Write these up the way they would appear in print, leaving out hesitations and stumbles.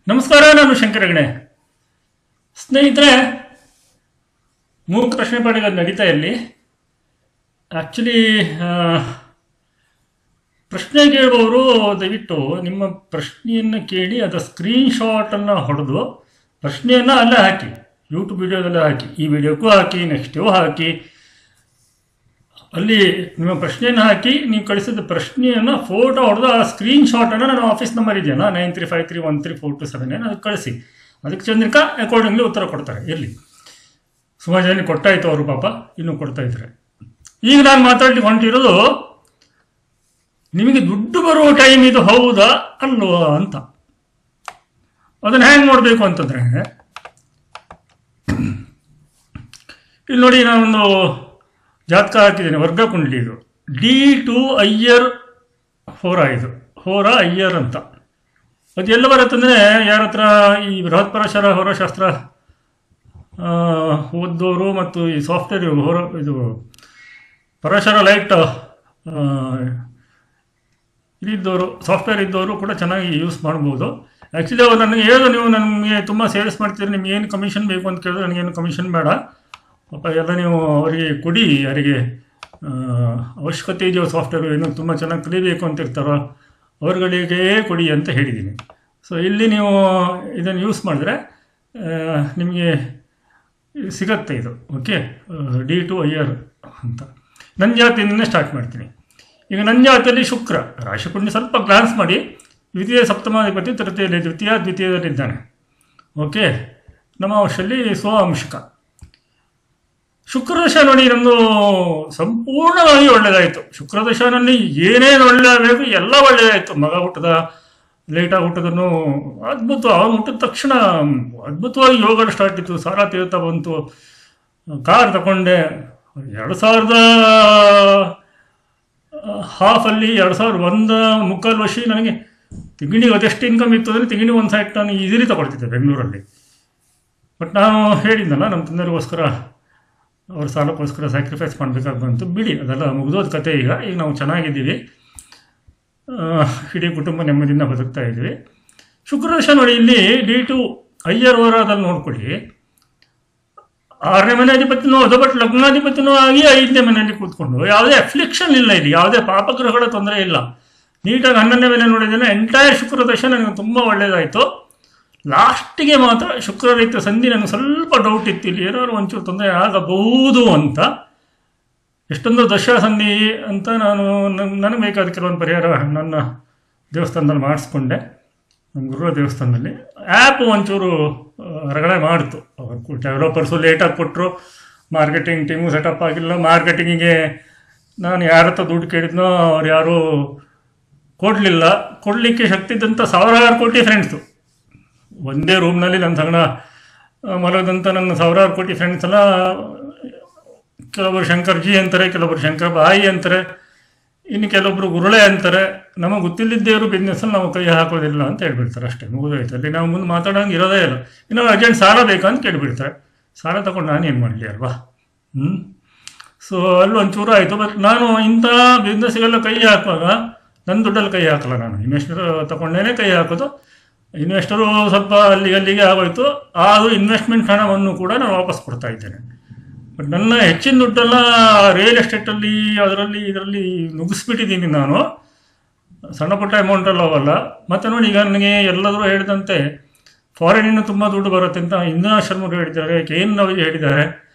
ನಮಸ್ಕಾರ, ನಾನು ಶಂಕರ ಹೆಗಡೆ. ಸ್ನೇಹಿತರೆ, ಮೂರು ಪ್ರಶ್ನೆ ಪಡೆಯೋದು ನಡೀತಾ ಇಲ್ಲಿ. ಆ್ಯಕ್ಚುಲಿ ಪ್ರಶ್ನೆ ಕೇಳುವವರು ದಯವಿಟ್ಟು ನಿಮ್ಮ ಪ್ರಶ್ನೆಯನ್ನು ಕೇಳಿ ಅದರ ಸ್ಕ್ರೀನ್ಶಾಟನ್ನು ಹೊಡೆದು ಪ್ರಶ್ನೆಯನ್ನು ಅಲ್ಲೇ ಹಾಕಿ, ಯೂಟ್ಯೂಬ್ ವಿಡಿಯೋದಲ್ಲೇ ಹಾಕಿ, ಈ ವಿಡಿಯೋಕ್ಕೂ ಹಾಕಿ, ನೆಕ್ಸ್ಟೂ ಹಾಕಿ. ಅಲ್ಲಿ ನಿಮ್ಮ ಪ್ರಶ್ನೆಯನ್ನು ಹಾಕಿ, ನೀವು ಕಳಿಸಿದ ಪ್ರಶ್ನೆಯನ್ನು ಫೋಟೋ ಹೊಡೆದು ಆ ಸ್ಕ್ರೀನ್ಶಾಟನ್ನು ನನ್ನ ಆಫೀಸ್ ನಂಬರ್ ಇದೆಯಲ್ಲ 9353134279 ಅದಕ್ಕೆ ಕಳಿಸಿ. ಅದಕ್ಕೆ ಚಂದ್ರಿಕಾ ಅಕಾರ್ಡಿಂಗ್ಲಿ ಉತ್ತರ ಕೊಡ್ತಾರೆ. ಇರಲಿ, ಸುಮಾರು ಜನ ಕೊಟ್ಟಾಯಿತು ಅವರು, ಪಾಪ ಇನ್ನೂ ಕೊಡ್ತಾ ಇದ್ದಾರೆ. ಈಗ ನಾನು ಮಾತಾಡ್ಲಿಕ್ಕೆ ಹೊಂಟಿರೋದು ನಿಮಗೆ ದುಡ್ಡು ಬರುವ ಟೈಮ್ ಇದು ಹೌದಾ ಅಲ್ವಾ ಅಂತ. ಅದನ್ನು ಹ್ಯಾಂಗೆ ನೋಡಬೇಕು ಅಂತಂದರೆ, ಇಲ್ಲಿ ನೋಡಿ, ನಾನೊಂದು ಜಾತಕ ಹಾಕಿದ್ದೇನೆ, ವರ್ಗ ಕುಂಡಲಿ. ಇದು D2 ಅಯ್ಯರ್ ಹೋರ, ಇದು ಹೋರ ಅಯ್ಯರ್ ಅಂತ. ಅದು ಎಲ್ಲ ಬರುತ್ತಂದರೆ, ಯಾರ ಹತ್ರ ಈ ಬೃಹತ್ ಪರಾಶರ ಹೋರಶಾಸ್ತ್ರ ಓದೋರು ಮತ್ತು ಈ ಸಾಫ್ಟ್ವೇರ್ ಇದು ಪರಾಶರ ಲೈಟ್ ಇದ್ದವರು, ಸಾಫ್ಟ್ವೇರ್ ಇದ್ದವರು ಕೂಡ ಚೆನ್ನಾಗಿ ಯೂಸ್ ಮಾಡ್ಬೋದು. ಆ್ಯಕ್ಚುಲಿ ಅವ್ರು ನನಗೆ ಹೇಳೋದು, ನೀವು ನನಗೆ ತುಂಬ ಸೇಲ್ಸ್ ಮಾಡ್ತೀರಿ, ನಿಮ್ಗೆ ಏನು ಕಮಿಷನ್ ಬೇಕು ಅಂತ ಕೇಳಿದ್ರೆ ನನಗೇನು ಕಮಿಷನ್ ಬೇಡ ಪಾಪ, ಎಲ್ಲ ನೀವು ಅವರಿಗೆ ಕೊಡಿ, ಯಾರಿಗೆ ಅವಶ್ಯಕತೆ ಇದೆಯೋ ಸಾಫ್ಟ್ವೇರ್ ಏನು ತುಂಬ ಚೆನ್ನಾಗಿ ಕಲಿಬೇಕು ಅಂತ ಇರ್ತಾರೋ ಅವ್ರುಗಳಿಗೆ ಕೊಡಿ ಅಂತ ಹೇಳಿದ್ದೀನಿ. ಸೊ ಇಲ್ಲಿ ನೀವು ಇದನ್ನು ಯೂಸ್ ಮಾಡಿದ್ರೆ ನಿಮಗೆ ಸಿಗತ್ತೆ ಇದು. ಓಕೆ, D2 ಅಯ್ಯರ್ ಅಂತ. ನನ್ನ ಜಾತಿಯಿಂದ ಸ್ಟಾರ್ಟ್ ಮಾಡ್ತೀನಿ. ಈಗ ನನ್ನ ಜಾತಿಯಲ್ಲಿ ಶುಕ್ರ ರಾಶಿಕುಂಡಿ ಸ್ವಲ್ಪ ಗ್ಲಾನ್ಸ್ ಮಾಡಿ, ದ್ವಿತೀಯ ಸಪ್ತಮಾಧಿಪತಿ ತೃತೀಯಲ್ಲಿ, ದ್ವಿತೀಯದಲ್ಲಿದ್ದಾನೆ. ಓಕೆ, ನವವರ್ಷದಲ್ಲಿ ಸ್ವಾಂಶಿಕ ಶುಕ್ರದಶ ನೋಡಿ, ನಮ್ಮದು ಸಂಪೂರ್ಣವಾಗಿ ಒಳ್ಳೆಯದಾಯಿತು. ಶುಕ್ರದಶನಲ್ಲಿ ಏನೇನು ಒಳ್ಳೆಯದಾಗಬೇಕು ಎಲ್ಲ ಒಳ್ಳೆಯದಾಯಿತು. ಮಗ ಹುಟ್ಟದ, ಲೇಟಾಗಿ ಹುಟ್ಟದನ್ನು ಅದ್ಭುತ, ಅವನು ಹುಟ್ಟಿದ ತಕ್ಷಣ ಅದ್ಭುತವಾಗಿ ಯೋಗ ಸ್ಟಾರ್ಟ್ ಇತ್ತು, ಸಾಲ ತೀರ್ಥ ಬಂತು, ಕಾರ್ ತಗೊಂಡೆ. 2000 ಹಾಫಲ್ಲಿ 2001 ಮುಕ್ಕಾಲು ವರ್ಷ ನನಗೆ ತಿಂಗಳಿಗೆ ಅದೆಷ್ಟು ಇನ್ಕಮ್ ಇತ್ತು ಅಂದರೆ ತಿಂಗಳಿಗೆ ಒಂದು ಸೈಟ್ ನಾನು ಈಸಿಲಿ ತಗೊಳ್ತಿದ್ದೆ ಬೆಂಗಳೂರಲ್ಲಿ. ಬಟ್ ನಾನು ಹೇಳಿದ್ನಲ್ಲ, ನಮ್ಮ ತಂದೆಗೋಸ್ಕರ ಅವ್ರ ಸಾಲಕ್ಕೋಸ್ಕರ ಸ್ಯಾಕ್ರಿಫೈಸ್ ಮಾಡಬೇಕಾಗಿ ಬಂತು. ಬಿಡಿ, ಅದೆಲ್ಲ ಮುಗಿದೋದ ಕತೆ. ಈಗ ನಾವು ಚೆನ್ನಾಗಿದ್ದೀವಿ, ಇಡೀ ಕುಟುಂಬ ನೆಮ್ಮದಿಯಿಂದ ಬದುಕ್ತಾ ಇದ್ದೀವಿ. ಶುಕ್ರದಶ ನೋಡಿ, ಇಲ್ಲಿ D2 ಅಯ್ಯರ್ ಹೋರಾದಲ್ಲಿ ನೋಡ್ಕೊಳ್ಳಿ, 6ನೇ ಮನೆ ಅಧಿಪತಿನೂ ಅದು, ಬಟ್ ಲಗ್ನಾಧಿಪತಿನೂ ಆಗಿ 5ನೇ ಮನೆಯಲ್ಲಿ ಕೂತ್ಕೊಂಡು ಯಾವುದೇ ಅಫ್ಲಿಕ್ಷನ್ ಇಲ್ಲ, ಇಲ್ಲಿ ಯಾವುದೇ ಪಾಪಗ್ರಹಗಳ ತೊಂದರೆ ಇಲ್ಲ. ನೀಟಾಗಿ 11ನೇ ಮನೆ ನೋಡಿದ್ದೇನೆ. ಎಂಟೈರ್ ಶುಕ್ರದಶ ನನಗೆ ತುಂಬ ಒಳ್ಳೆಯದಾಯಿತು. ಲಾಸ್ಟಿಗೆ ಮಾತ್ರ ಶುಕ್ರರೈತ ಸಂಧಿ ನನಗೆ ಸ್ವಲ್ಪ ಡೌಟ್ ಇತ್ತು, ಇಲ್ಲಿ ಏನಾದ್ರು ಒಂಚೂರು ತೊಂದರೆ ಆಗಬಹುದು ಅಂತ. ಎಷ್ಟೊಂದು ದಶ ಸಂಧಿ ಅಂತ ನಾನು ನನಗೆ ಬೇಕಾದ ಕೆಲವೊಂದು ಪರಿಹಾರ ನನ್ನ ದೇವಸ್ಥಾನದಲ್ಲಿ ಮಾಡಿಸ್ಕೊಂಡೆ, ನಮ್ಮ ಗುರುಗಳ ದೇವಸ್ಥಾನದಲ್ಲಿ. ಆ್ಯಪ್ ಒಂಚೂರು ಹೊರಗಡೆ ಮಾಡ್ತು, ಅವ್ರು ಡೆವಲಪರ್ಸು ಲೇಟಾಗಿ ಕೊಟ್ಟರು, ಮಾರ್ಕೆಟಿಂಗ್ ಟೀಮು ಸೆಟಪ್ ಆಗಿಲ್ಲ. ಮಾರ್ಕೆಟಿಂಗಿಗೆ ನಾನು ಯಾರ ಹತ್ರ ದುಡ್ಡು ಕೇಳಿದ್ನೋ ಅವ್ರು ಯಾರೂ ಕೊಡಲಿಲ್ಲ. ಕೊಡಲಿಕ್ಕೆ ಶಕ್ತಿ ಇದ್ದಂಥ ಸಾವಿರಾರು ಕೋಟಿ ಫ್ರೆಂಡ್ಸು ಒಂದೇ ರೂಮ್ನಲ್ಲಿ ನನ್ನ ಸಂಗಡ ಮಲಗದಂಥ ನನ್ನ ಸಾವಿರಾರು ಕೋಟಿ ಫ್ರೆಂಡ್ಸ್ ಎಲ್ಲ, ಕೆಲವೊಬ್ಬರು ಶಂಕರ್ಜಿ ಅಂತಾರೆ, ಕೆಲವೊಬ್ಬರು ಶಂಕರ್ ಬಾಯಿ ಅಂತಾರೆ, ಇನ್ನು ಕೆಲವೊಬ್ಬರು ಗುರುಳೆ ಅಂತಾರೆ. ನಮಗೆ ಗೊತ್ತಿಲ್ಲದ್ದೇವರು ಬಿಸ್ನೆಸ್ಸಲ್ಲಿ ನಾವು ಕೈ ಹಾಕೋದಿಲ್ಲ ಅಂತ ಹೇಳ್ಬಿಡ್ತಾರೆ. ಅಷ್ಟೇ, ಮುಗಿದೋಯ್ತು. ಅಲ್ಲಿ ನಾವು ಮುಂದೆ ಮಾತಾಡೋಂಗೆ ಇರೋದೇ ಇಲ್ಲ. ಇನ್ನು ಅರ್ಜೆಂಟ್ ಸಾಲ ಬೇಕಾ ಅಂತ ಕೇಳಿಬಿಡ್ತಾರೆ. ಸಾಲ ತಗೊಂಡು ನಾನೇನು ಮಾಡಲಿ ಅಲ್ವಾ? ಸೊ ಅಲ್ಲಿ ಒಂಚೂರು ಆಯಿತು. ಬಟ್ ನಾನು ಇಂಥ ಬಿಸ್ನೆಸ್ಗೆಲ್ಲ ಕೈ ಹಾಕುವಾಗ ನನ್ನ ದುಡ್ಡಲ್ಲಿ ಕೈ ಹಾಕಲ್ಲ, ನಾನು ಇನ್ವೆಸ್ಟರ್ ತಗೊಂಡೇ ಕೈ ಹಾಕೋದು. ಇನ್ವೆಸ್ಟರು ಸ್ವಲ್ಪ ಅಲ್ಲಿಗೆ ಆಗೋಯ್ತು. ಆದರೂ ಇನ್ವೆಸ್ಟ್ಮೆಂಟ್ ಹಣವನ್ನು ಕೂಡ ನಾನು ವಾಪಸ್ ಕೊಡ್ತಾ ಇದ್ದೇನೆ. ಬಟ್ ನನ್ನ ಹೆಚ್ಚಿನ ದುಡ್ಡೆಲ್ಲ ರಿಯಲ್ ಎಸ್ಟೇಟಲ್ಲಿ ಅದರಲ್ಲಿ ಇದರಲ್ಲಿ ನುಗ್ಗಿಸ್ಬಿಟ್ಟಿದ್ದೀನಿ ನಾನು. ಸಣ್ಣ ಪುಟ್ಟ ಅಮೌಂಟಲ್ಲಿ ಹೋಗಲ್ಲ. ಮತ್ತು ನೋಡಿ, ಈಗ ನನಗೆ ಎಲ್ಲರೂ ಹೇಳಿದಂತೆ ಫಾರಿನಿಂದ ತುಂಬ ದುಡ್ಡು ಬರುತ್ತೆ ಅಂತ ಇಂದಿರಾ ಶರ್ಮರು ಹೇಳಿದ್ದಾರೆ, KN ರಾವ್ ಹೇಳಿದ್ದಾರೆ.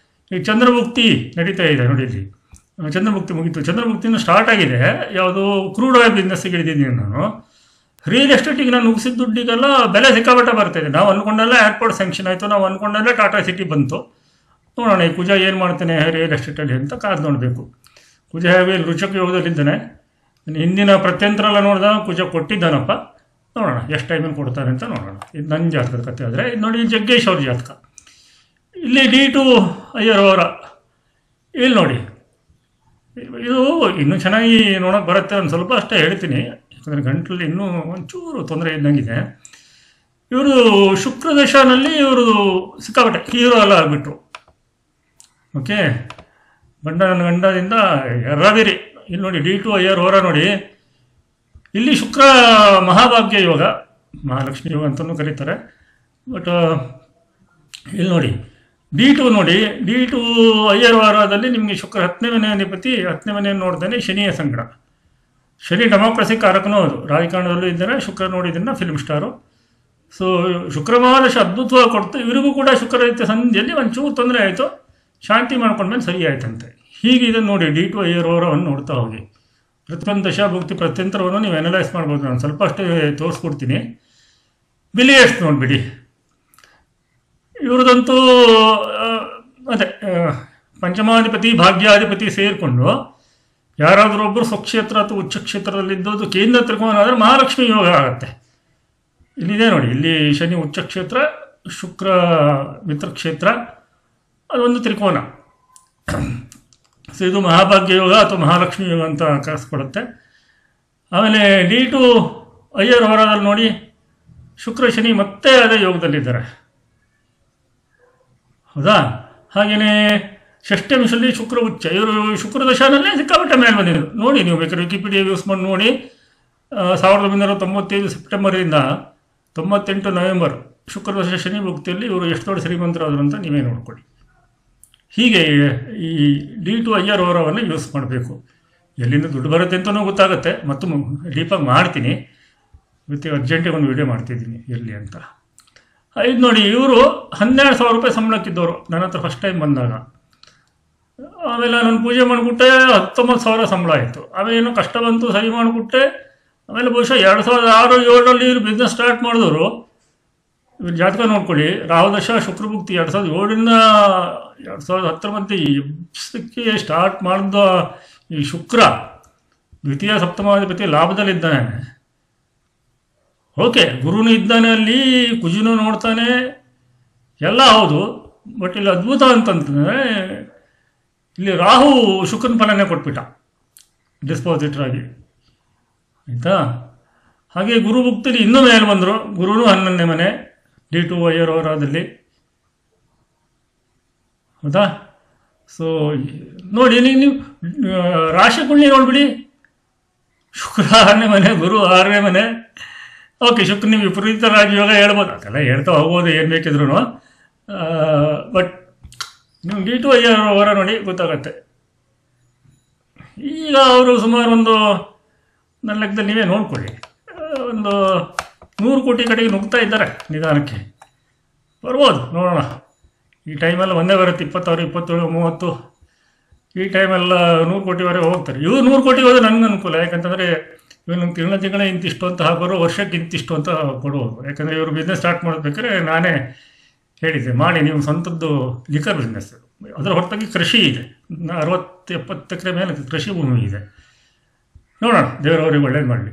ಈಗ ಚಂದ್ರಮುಕ್ತಿ ನಡೀತಾ ಇದೆ ನೋಡಿ, ಇಲ್ಲಿ ಚಂದ್ರಮುಕ್ತಿ ಮುಗೀತು. ಚಂದ್ರಮುಕ್ತಿನೂ ಸ್ಟಾರ್ಟ್ ಆಗಿದೆ. ಯಾವುದೋ ಕ್ರೂಡ್ ಆಯಿಲ್ ಬಿಸ್ನೆಸ್ಸಿಗೆ ಹಿಡಿದಿದ್ದೀನಿ ನಾನು. ರಿಯಲ್ ಎಸ್ಟೇಟಿಗೆ ನಾನು ಮುಗಿಸಿದ ದುಡ್ಡಿಗೆಲ್ಲ ಬೆಲೆ ಸಿಕ್ಕಾಪಟ್ಟೆ ಬರ್ತಾಯಿದೆ. ನಾವು ಅಂದ್ಕೊಂಡೆಲ್ಲ ಏರ್ಪೋರ್ಟ್ ಸ್ಯಾಂಕ್ಷನ್ ಆಯಿತು, ನಾವು ಅಂದ್ಕೊಂಡೆಲ್ಲ ಟಾಟಾ ಸಿಟಿ ಬಂತು. ನೋಡೋಣ ಈ ಕುಜ ಏನು ಮಾಡ್ತಾನೆ ರಿಯಲ್ ಎಸ್ಟೇಟಲ್ಲಿ ಅಂತ ಕಾದು ನೋಡಬೇಕು. ಕುಜ ಹೇಗೆ ರುಚಕ ಯೋಗದಲ್ಲಿದ್ದಾನೆ. ಹಿಂದಿನ ಪ್ರತ್ಯಂತರ ಎಲ್ಲ ನೋಡಿದಾಗ ಕುಜ ಕೊಟ್ಟಿದ್ದಾನಪ್ಪ. ನೋಡೋಣ ಎಷ್ಟು ಟೈಮಲ್ಲಿ ಕೊಡ್ತಾರೆ ಅಂತ ನೋಡೋಣ. ಇದು ನನ್ನ ಜಾತಕದ ಕತೆ. ಆದರೆ ಇದು ನೋಡಿ, ಜಗ್ಗೇಶ್ ಅವ್ರ ಜಾತಕ. ಇಲ್ಲಿ D2 ಅಯ್ಯರ್ ಹೋರ ಇಲ್ಲಿ ನೋಡಿ, ಇದು ಇನ್ನೂ ಚೆನ್ನಾಗಿ ನೋಡೋಕೆ ಬರುತ್ತೆ. ಒಂದು ಸ್ವಲ್ಪ ಅಷ್ಟೇ ಹೇಳ್ತೀನಿ, ಯಾಕಂದರೆ ಗಂಟಲಲ್ಲಿ ಇನ್ನೂ ಒಂಚೂರು ತೊಂದರೆ ಇದ್ದಂಗಿದೆ. ಇವರು ಶುಕ್ರದಶನಲ್ಲಿ ಇವರು ಸಿಕ್ಕಾಪಟ್ಟೆ ಹೀರೋ ಎಲ್ಲ ಆಗಿಬಿಟ್ರು. ಓಕೆ, ನನ್ನ ಗಂಡದಿಂದ ಎರವಿರಿ. ಇಲ್ಲಿ ನೋಡಿ D2 ಅಯ್ಯರ್ ಹೋರ ನೋಡಿ, ಇಲ್ಲಿ ಶುಕ್ರ ಮಹಾಭಾಗ್ಯ ಯೋಗ, ಮಹಾಲಕ್ಷ್ಮಿ ಯೋಗ ಅಂತಲೂ ಕರೀತಾರೆ. ಬಟ್ ಇಲ್ಲಿ ನೋಡಿ D2 ನೋಡಿ, D2 ಅಯ್ಯರ್ ವಾರದಲ್ಲಿ ನಿಮಗೆ ಶುಕ್ರ 10ನೇ ಮನೆ ಅಧಿಪತಿ, 10ನೇ ಮನೆಯನ್ನು ನೋಡ್ತಾನೆ, ಶನಿಯ ಸಂಗ್ರಹ. ಶನಿ ಡೆಮೋಕ್ರಸಿ ಕಾರಕನೂ ಹೌದು, ರಾಜಕಾರಣದಲ್ಲೂ ಇದ್ದಾನೆ. ಶುಕ್ರ ನೋಡಿದ್ದನ್ನು ಫಿಲ್ಮ್ ಸ್ಟಾರು. ಸೊ ಶುಕ್ರ ಮಹಾದಶ ಅದ್ಭುತವಾಗಿ ಕೊಡ್ತು. ಇವರಿಗೂ ಕೂಡ ಶುಕ್ರ ರೀತಿಯ ಸಂಧಿಯಲ್ಲಿ ಒಂಚೂರು ತೊಂದರೆ ಆಯಿತು, ಶಾಂತಿ ಮಾಡ್ಕೊಂಡ್ಮೇಲೆ ಸರಿ ಆಯ್ತಂತೆ. ಹೀಗೆ ಇದನ್ನು ನೋಡಿ D2 ಅಯ್ಯರ್ ವಾರವನ್ನು ನೋಡ್ತಾ ಹೋಗಿ. ಪ್ರತಿಯೊಂದು ದಶಾಭುಕ್ತಿ ಪ್ರತ್ಯಂತರವನ್ನು ನೀವು ಅನಲೈಸ್ ಮಾಡ್ಬೋದು. ನಾನು ಸ್ವಲ್ಪ ಅಷ್ಟೇ ತೋರಿಸ್ಕೊಡ್ತೀನಿ. ಬಿಲಿಯರ್ಸ್ ನೋಡಿಬಿಡಿ, ಇವ್ರದಂತೂ ಅದೇ ಪಂಚಮಾಧಿಪತಿ ಭಾಗ್ಯಾಧಿಪತಿ ಸೇರಿಕೊಂಡು ಯಾರಾದರೂ ಒಬ್ಬರು ಸ್ವಕ್ಷೇತ್ರ ಅಥವಾ ಉಚ್ಚ ಕ್ಷೇತ್ರದಲ್ಲಿದ್ದದ್ದು ಕೇಂದ್ರ ತ್ರಿಕೋನ ಆದರೆ ಮಹಾಲಕ್ಷ್ಮಿ ಯೋಗ ಆಗುತ್ತೆ. ಇಲ್ಲಿದೆ ನೋಡಿ, ಇಲ್ಲಿ ಶನಿ ಉಚ್ಚ ಕ್ಷೇತ್ರ, ಶುಕ್ರ ಮಿತ್ರಕ್ಷೇತ್ರ, ಅದೊಂದು ತ್ರಿಕೋನ. ಸೊ ಇದು ಮಹಾಭಾಗ್ಯ ಯೋಗ ಅಥವಾ ಮಹಾಲಕ್ಷ್ಮಿ ಯೋಗ ಅಂತ ಕರೆಸ್ಕೊಡುತ್ತೆ. ಆಮೇಲೆ D2 ಅಯ್ಯರ್ ವಾರದಲ್ಲಿ ನೋಡಿ, ಶುಕ್ರ ಶನಿ ಮತ್ತೆ ಅದೇ ಯೋಗದಲ್ಲಿದ್ದಾರೆ, ಹೌದಾ. ಹಾಗೆಯೇ ಷಷ್ಠಂಶದಲ್ಲಿ ಶುಕ್ರ ಉಚ್ಚ, ಇವರು ಶುಕ್ರ ದಶಾನಲ್ಲೇ ಸಿಕ್ಕಾಪಟ್ಟೆ ಮೇಲೆ ಬಂದಿದ್ರು ನೋಡಿ. ನೀವು ಬೇಕಾದ್ರೆ ವಿಕಿಪೀಡಿಯಾ ಯೂಸ್ ಮಾಡಿ ನೋಡಿ. 1995 ಸೆಪ್ಟೆಂಬರಿಂದ 98 ನವೆಂಬರ್ ಶುಕ್ರ ದಶ ಶನಿ ಭುಕ್ತಿಯಲ್ಲಿ ಇವರು ಎಷ್ಟು ದೊಡ್ಡ ಶ್ರೀಮಂತರಾದರು ಅಂತ ನೀವೇ ನೋಡ್ಕೊಳ್ಳಿ. ಹೀಗೆ ಈ D2 ಅಯ್ಯರ್ ವಾರವನ್ನು ಯೂಸ್ ಮಾಡಬೇಕು. ಎಲ್ಲಿಂದ ದುಡ್ಡು ಬರುತ್ತೆ ಅಂತಲೂ ಗೊತ್ತಾಗುತ್ತೆ. ಮತ್ತು ಡೀಪಾಗಿ ಮಾಡ್ತೀನಿ, ಮತ್ತು ಅರ್ಜೆಂಟಿಗೆ ಒಂದು ವಿಡಿಯೋ ಮಾಡ್ತಿದ್ದೀನಿ ಎಲ್ಲಿ ಅಂತ. ಇದು ನೋಡಿ, ಇವರು 12,000 ರೂಪಾಯಿ ಸಂಬಳಕ್ಕಿದ್ದವರು ನನ್ನ ಹತ್ರ ಫಸ್ಟ್ ಟೈಮ್ ಬಂದಾಗ. ಆಮೇಲೆ ನಾನು ಪೂಜೆ ಮಾಡಿಬಿಟ್ಟೆ, 19,000 ಸಂಬಳ ಆಯಿತು. ಆಮೇಲೆ ಏನೋ ಕಷ್ಟ ಬಂತು, ಸರಿ ಮಾಡಿಬಿಟ್ಟೆ. ಆಮೇಲೆ ಬಹುಶಃ 2006-2007 ಇವರು ಬಿಸ್ನೆಸ್ ಸ್ಟಾರ್ಟ್ ಮಾಡಿದವರು. ಇವ್ರ ಜಾತಕ ನೋಡ್ಕೊಳ್ಳಿ, ರಾಹುದಶ ಶುಕ್ರಭುಕ್ತಿ 2007ರಿಂದ 2010 ಮಧ್ಯೆ ಎಬ್ಸಕ್ಕೆ ಸ್ಟಾರ್ಟ್ ಮಾಡಿದ ಈ ಶುಕ್ರ ದ್ವಿತೀಯ ಸಪ್ತಮಾಧಿಪತಿ ಲಾಭದಲ್ಲಿದ್ದಾನೆ. ಓಕೆ, ಗುರುನು ಇದ್ದಾನೆ ಅಲ್ಲಿ, ಕುಜುನು ನೋಡ್ತಾನೆ, ಎಲ್ಲ ಹೌದು. ಬಟ್ ಇಲ್ಲಿ ಅದ್ಭುತ ಅಂತಂತಂದರೆ ಇಲ್ಲಿ ರಾಹು ಶುಕ್ರನ ಫಲನೇ ಕೊಟ್ಬಿಟ್ಟ ಡಿಸ್ಪಾಸಿಟರ್ ಆಗಿ, ಆಯಿತಾ. ಹಾಗೆ ಗುರು ಭುಕ್ತಿಲಿ ಇನ್ನೂ ಮೇಲೆ ಬಂದರು. ಗುರುನು 11ನೇ ಮನೆ D2 ಅಯ್ಯರ್ ವಾರದಲ್ಲಿ, ಹೌದಾ. ಸೊ ನೋಡಿ, ನೀವು ರಾಶಿ ಕುಳ್ಳಿ ನೋಡ್ಬಿಡಿ, ಶುಕ್ರ 6ನೇ ಮನೆ, ಗುರು 6ನೇ ಮನೆ. ಓಕೆ, ಶುಕ್ರ ನೀವು ವಿಪರೀತ ರಾಜಯೋಗ ಹೇಳ್ಬೋದು, ಅದೆಲ್ಲ ಹೇಳ್ತಾ ಹೋಗ್ಬೋದು ಏನು ಬೇಕಿದ್ರು. ಬಟ್ ನೀವು D2 ಅಯ್ಯರ್ ವಾರ ನೋಡಿ ಗೊತ್ತಾಗತ್ತೆ. ಈಗ ಅವರು ಸುಮಾರು ಒಂದು ನನ್ನ ಲೆಕ್ಕದಲ್ಲಿ ನೀವೇ ನೋಡ್ಕೊಳ್ಳಿ, ಒಂದು 100 ಕೋಟಿ ಕಡೆಗೆ ನುಗ್ತಾ ಇದ್ದಾರೆ ನಿಧಾನಕ್ಕೆ. ಬರ್ಬೋದು, ನೋಡೋಣ. ಈ ಟೈಮೆಲ್ಲ ಒಂದೇ ಬರುತ್ತೆ, 26, 27, 30 ಈ ಟೈಮೆಲ್ಲ 100 ಕೋಟಿವರೆಗೆ ಹೋಗ್ತಾರೆ. ಇವರು 100 ಕೋಟಿಗೆ ಹೋದ್ರೆ ನನಗೆ ಅನುಕೂಲ. ಯಾಕಂತಂದರೆ ಇವರು ನಂಗೆ ತಿಂಗಳ ಇಂತಿಷ್ಟು ಅಂತ ಹಾಕೋರು, ವರ್ಷಕ್ಕೆ ಇಂತಿಷ್ಟು ಅಂತ ಕೊಡುವುದು. ಯಾಕಂದರೆ ಇವರು ಬಿಸ್ನೆಸ್ ಸ್ಟಾರ್ಟ್ ಮಾಡಬೇಕಾದ್ರೆ ನಾನೇ ಹೇಳಿದ್ದೆ, ಮಾಡಿ ನೀವು ಸ್ವಂತದ್ದು ಲಿಕರ್ ಬಿಸ್ನೆಸ್. ಅದರ ಹೊರತಾಗಿ ಕೃಷಿ ಇದೆ, 60-70 ಎಕರೆ ಮೇಲೆ ಕೃಷಿ ಭೂಮಿ ಇದೆ. ನೋಡೋಣ, ದೇವರವ್ರಿಗೆ ಒಳ್ಳೇದು ಮಾಡಲಿ,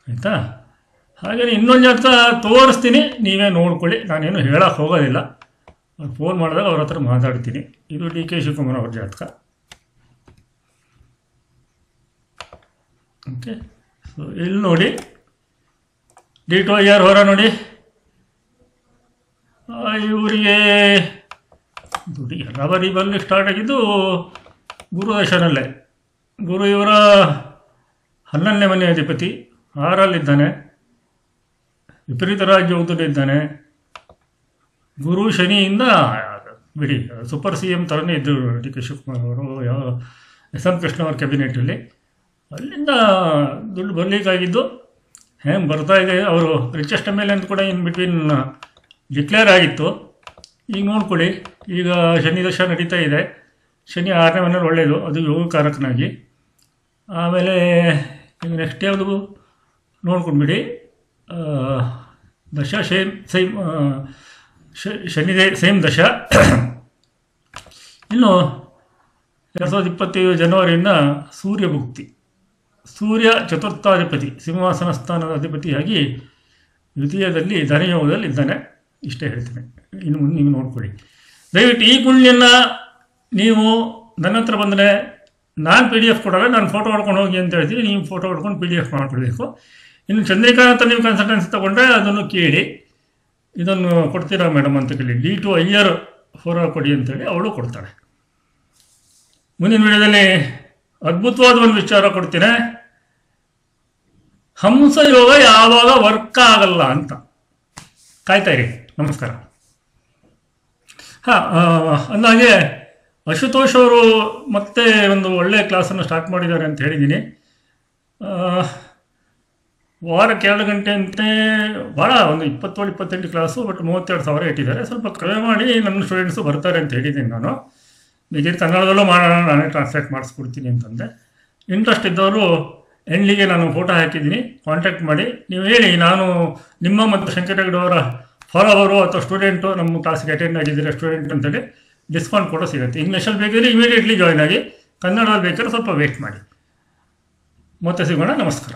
ಆಯಿತಾ. ಹಾಗೆಯೇ ಇನ್ನೊಂದು ಜಾತಕ ತೋರಿಸ್ತೀನಿ, ನೀವೇ ನೋಡ್ಕೊಳ್ಳಿ. ನಾನೇನು ಹೇಳೋಕ್ಕೆ ಹೋಗೋದಿಲ್ಲ, ಅವ್ರು ಫೋನ್ ಮಾಡಿದಾಗ ಅವ್ರ ಹತ್ರ ಮಾತಾಡ್ತೀನಿ. ಇದು DK ಶಿವಕುಮಾರ್ ಅವ್ರ ಜಾತಕ. ಓಕೆ, ಸೊ ಇಲ್ಲಿ ನೋಡಿ D2 ಅಯ್ಯರ್ ವಾರ ನೋಡಿ. ಇವರಿಗೆ ದುಡ್ಡು ಎಲ್ಲ ಬರೀ ಬರಲಿಕ್ಕೆ ಸ್ಟಾರ್ಟ್ ಆಗಿದ್ದು ಗುರು ದಶನಲ್ಲೇ. ಗುರು ಇವರ 11ನೇ ಮನೆ ಅಧಿಪತಿ, 6ರಲ್ಲಿದ್ದಾನೆ, ವಿಪರೀತ ರಾಜಯೋಗದಲ್ಲಿದ್ದಾನೆ. ಗುರು ಶನಿಯಿಂದ ಬಿಡಿ ಸೂಪರ್ CM ಥರನೇ ಇದ್ದರು DK ಶಿವಕುಮಾರ್ ಅವರು, ಯಾವ SM ಕೃಷ್ಣ ಅವ್ರ ಕ್ಯಾಬಿನೆಟಲ್ಲಿ. ಅಲ್ಲಿಂದ ದುಡ್ಡು ಬರಲಿಕ್ಕಾಗಿದ್ದು ಹೆಂಗೆ ಬರ್ತಾ ಇದೆ. ಅವರು ರಿಚೆಸ್ಟ್ ಮೇಲೆ ಅಂತ ಕೂಡ ಇನ್ ಬಿಟ್ವೀನ್ ಡಿಕ್ಲೇರ್ ಆಗಿತ್ತು. ಈಗ ನೋಡ್ಕೊಳ್ಳಿ, ಈಗ ಶನಿ ದಶ ನಡೀತಾ ಇದೆ. ಶನಿ 6ನೇ ಮನೇಲಿ ಒಳ್ಳೆಯದು, ಅದು ಯೋಗಕಾರಕನಾಗಿ. ಆಮೇಲೆ ಈಗ ನೆಕ್ಸ್ಟ್ ಯಾವುದು ನೋಡ್ಕೊಂಡ್ಬಿಡಿ, ದಶ ಸೇಮ್ ಶನಿದೇ ಸೇಮ್ ದಶ. ಇನ್ನು 2025 ಜನವರಿಯಿಂದ ಸೂರ್ಯ ಭುಕ್ತಿ. ಸೂರ್ಯ ಚತುರ್ಥಾಧಿಪತಿ, ಸಿಂಹಾಸನ ಸ್ಥಾನದ ಅಧಿಪತಿಯಾಗಿ ದ್ವಿತೀಯದಲ್ಲಿ ಧನಯೋಗದಲ್ಲಿ ಇದ್ದಾನೆ. ಇಷ್ಟೇ ಹೇಳ್ತೇನೆ, ಇನ್ನು ಮುಂದೆ ನೀವು ನೋಡ್ಕೊಳ್ಳಿ. ದಯವಿಟ್ಟು ಈ ಕುಳ್ಳಿಯನ್ನು ನೀವು ನನ್ನ ಹತ್ರ ಬಂದರೆ ನಾನು PDF ಕೊಡಲ್ಲ, ನಾನು ಫೋಟೋ ಹೊಡ್ಕೊಂಡು ಹೋಗಿ ಅಂತ ಹೇಳ್ತೀನಿ. ನೀವು ಫೋಟೋ ಹೊಡ್ಕೊಂಡು PDF ಮಾಡ್ಕೊಳ್ಬೇಕು. ಇನ್ನು ಚಂದ್ರಿಕಾ ಅಂತ ನೀವು ಕನ್ಸಲ್ಟೆನ್ಸಿ ತೊಗೊಂಡ್ರೆ ಅದನ್ನು ಕೇಳಿ, ಇದನ್ನು ಕೊಡ್ತೀರಾ ಮೇಡಮ್ ಅಂತ ಕೇಳಿ, D2 ಅಯ್ಯರ್ ವಾರ ಕೊಡಿ ಅಂತೇಳಿ ಅವಳು ಕೊಡ್ತಾಳೆ. ಮುಂದಿನ ವಿಡಿಯೋದಲ್ಲಿ ಅದ್ಭುತವಾದ ಒಂದು ವಿಚಾರ ಕೊಡ್ತೀನಿ. ಹಂಸಯೋಗ ಯಾವಾಗ ವರ್ಕ್ ಆಗಲ್ಲ ಅಂತ ಕಾಯ್ತಾ ಇರಿ. ನಮಸ್ಕಾರ. ಅಂದಾಗೆ ಅಶುತೋಷ್ ಅವರು ಮತ್ತೆ ಒಂದು ಒಳ್ಳೆಯ ಕ್ಲಾಸನ್ನು ಸ್ಟಾರ್ಟ್ ಮಾಡಿದ್ದಾರೆ ಅಂತ ಹೇಳಿದ್ದೀನಿ. ವಾರಕ್ಕೆ 2 ಗಂಟೆ ಅಂತೆ, ಭಾಳ ಒಂದು 27-28 ಕ್ಲಾಸು, ಬಟ್ 32,000 ಇಟ್ಟಿದ್ದಾರೆ. ಸ್ವಲ್ಪ ಕಡಿಮೆ ಮಾಡಿ ನನ್ನ ಸ್ಟೂಡೆಂಟ್ಸು ಬರ್ತಾರೆ ಅಂತ ಹೇಳಿದ್ದೀನಿ ನಾನು. ನಿಜ ಕನ್ನಡದಲ್ಲೂ ಮಾಡೋಣ, ನಾನೇ ಟ್ರಾನ್ಸ್ಲೇಟ್ ಮಾಡಿಸ್ಕೊಡ್ತೀನಿ ಅಂತಂದೆ. ಇಂಟ್ರೆಸ್ಟ್ ಇದ್ದವರು ಎಂಡ್ಲಿಗೆ ನಾನು ಫೋಟೋ ಹಾಕಿದ್ದೀನಿ, ಕಾಂಟ್ಯಾಕ್ಟ್ ಮಾಡಿ. ನೀವು ಹೇಳಿ, ನಾನು ನಿಮ್ಮ ಮತ್ತು ಶಂಕರ್ ಹೆಗ್ಡೆ ಅವರ ಫಾಲೋವರು ಅಥವಾ ಸ್ಟೂಡೆಂಟು ನಮ್ಮ ಕ್ಲಾಸ್ಗೆ ಅಟೆಂಡ್ ಆಗಿದ್ದೀರಾ ಸ್ಟೂಡೆಂಟ್ ಅಂತೇಳಿ ಡಿಸ್ಕೌಂಟ್ ಕೂಡ ಸಿಗುತ್ತೆ. ಇಂಗ್ಲೀಷಲ್ಲಿ ಬೇಕಾದ್ರೆ ಇಮಿಡಿಯೇಟ್ಲಿ ಜಾಯ್ನ್ ಆಗಿ, ಕನ್ನಡದಲ್ಲಿ ಬೇಕಾದ್ರೆ ಸ್ವಲ್ಪ ವೇಟ್ ಮಾಡಿ. ಮತ್ತೆ ಸಿಗೋಣ. ನಮಸ್ಕಾರ.